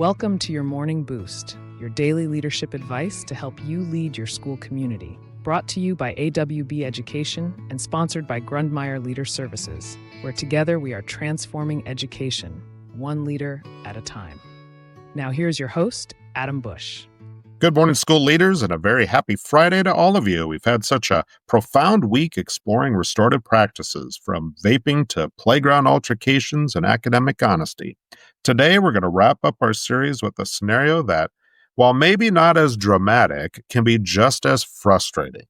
Welcome to your Morning Boost, your daily leadership advice to help you lead your school community. Brought to you by AWB Education and sponsored by Grundmeyer Leader Services, where together we are transforming education, one leader at a time. Now here's your host, Adam Bush. Good morning, school leaders, and a very happy Friday to all of you. We've had such a profound week exploring restorative practices, from vaping to playground altercations and academic honesty. Today, we're going to wrap up our series with a scenario that, while maybe not as dramatic, can be just as frustrating.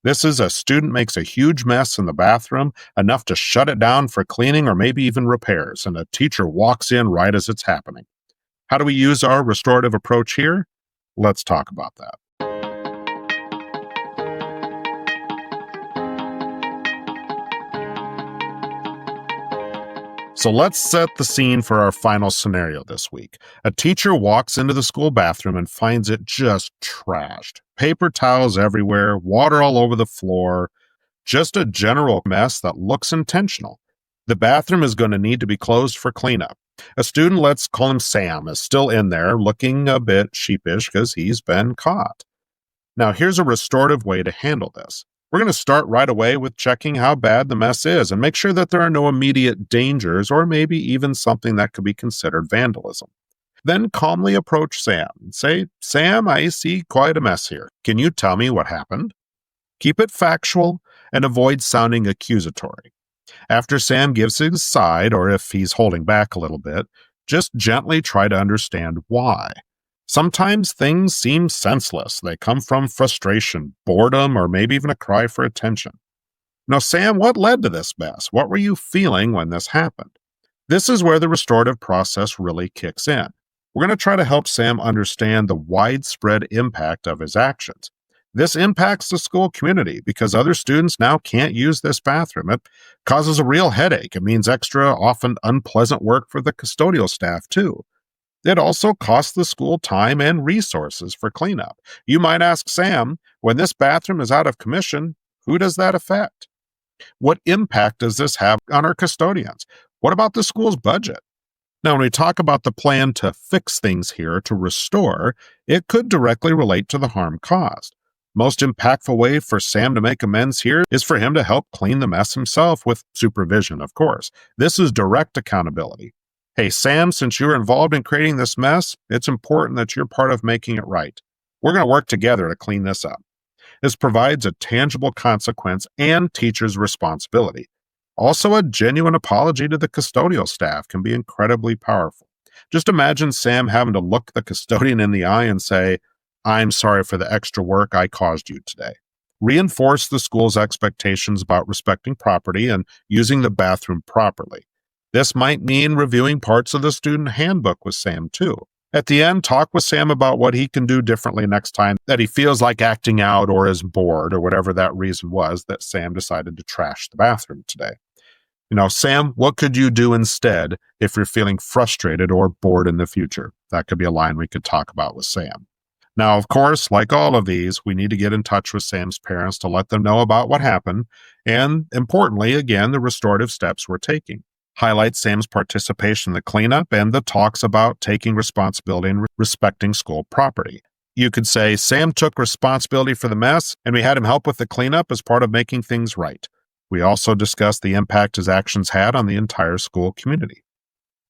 This is a student makes a huge mess in the bathroom, enough to shut it down for cleaning or maybe even repairs, and a teacher walks in right as it's happening. How do we use our restorative approach here? Let's talk about that. So let's set the scene for our final scenario this week. A teacher walks into the school bathroom and finds it just trashed. Paper towels everywhere, water all over the floor, just a general mess that looks intentional. The bathroom is going to need to be closed for cleanup. A student, let's call him Sam, is still in there looking a bit sheepish because he's been caught. Now, here's a restorative way to handle this. We're going to start right away with checking how bad the mess is and make sure that there are no immediate dangers or maybe even something that could be considered vandalism. Then calmly approach Sam and say, "Sam, I see quite a mess here. Can you tell me what happened?" Keep it factual and avoid sounding accusatory. After Sam gives his side, or if he's holding back a little bit, just gently try to understand why. Sometimes things seem senseless. They come from frustration, boredom, or maybe even a cry for attention. Now, Sam, what led to this mess? What were you feeling when this happened? This is where the restorative process really kicks in. We're going to try to help Sam understand the widespread impact of his actions. This impacts the school community because other students now can't use this bathroom. It causes a real headache. It means extra, often unpleasant work for the custodial staff, too. It also costs the school time and resources for cleanup. You might ask Sam, when this bathroom is out of commission, who does that affect? What impact does this have on our custodians? What about the school's budget? Now, when we talk about the plan to fix things here, to restore, it could directly relate to the harm caused. Most impactful way for Sam to make amends here is for him to help clean the mess himself with supervision, of course. This is direct accountability. Hey, Sam, since you're involved in creating this mess, it's important that you're part of making it right. We're going to work together to clean this up. This provides a tangible consequence and teaches responsibility. Also, a genuine apology to the custodial staff can be incredibly powerful. Just imagine Sam having to look the custodian in the eye and say, "I'm sorry for the extra work I caused you today." Reinforce the school's expectations about respecting property and using the bathroom properly. This might mean reviewing parts of the student handbook with Sam, too. At the end, talk with Sam about what he can do differently next time that he feels like acting out or is bored or whatever that reason was that Sam decided to trash the bathroom today. Sam, what could you do instead if you're feeling frustrated or bored in the future? That could be a line we could talk about with Sam. Now, of course, like all of these, we need to get in touch with Sam's parents to let them know about what happened, and importantly, again, the restorative steps we're taking. Highlight Sam's participation in the cleanup and the talks about taking responsibility and respecting school property. You could say, "Sam took responsibility for the mess, and we had him help with the cleanup as part of making things right. We also discussed the impact his actions had on the entire school community."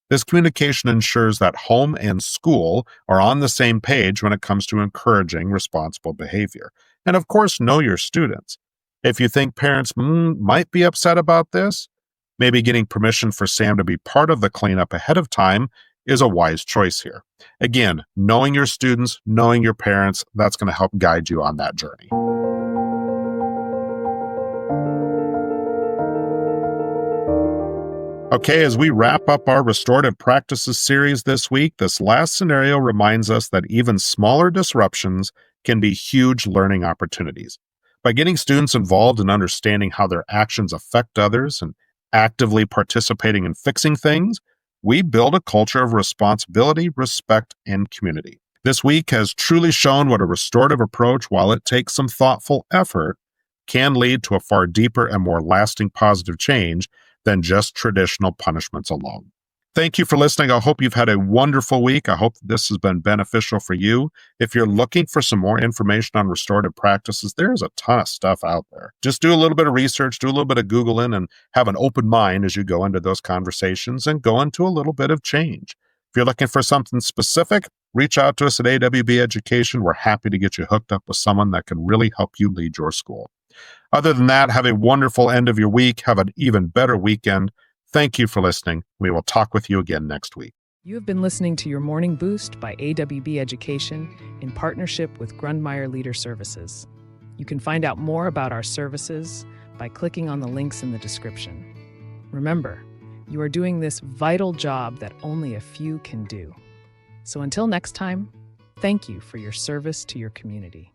This communication ensures that home and school are on the same page when it comes to encouraging responsible behavior. And of course, know your students. If you think parents might be upset about this, maybe getting permission for Sam to be part of the cleanup ahead of time is a wise choice here. Again, knowing your students, knowing your parents, that's going to help guide you on that journey. Okay, as we wrap up our restorative practices series this week, this last scenario reminds us that even smaller disruptions can be huge learning opportunities. By getting students involved in understanding how their actions affect others and actively participating in fixing things, we build a culture of responsibility, respect, and community. This week has truly shown what a restorative approach, while it takes some thoughtful effort, can lead to a far deeper and more lasting positive change than just traditional punishments alone. Thank you for listening. I hope you've had a wonderful week. I hope this has been beneficial for you. If you're looking for some more information on restorative practices, there's a ton of stuff out there. Just do a little bit of research, do a little bit of Googling, and have an open mind as you go into those conversations and go into a little bit of change. If you're looking for something specific, reach out to us at AWB Education. We're happy to get you hooked up with someone that can really help you lead your school. Other than that, have a wonderful end of your week. Have an even better weekend. Thank you for listening. We will talk with you again next week. You have been listening to your Morning Boost by AWB Education in partnership with Grundmeyer Leader Services. You can find out more about our services by clicking on the links in the description. Remember, you are doing this vital job that only a few can do. So until next time, thank you for your service to your community.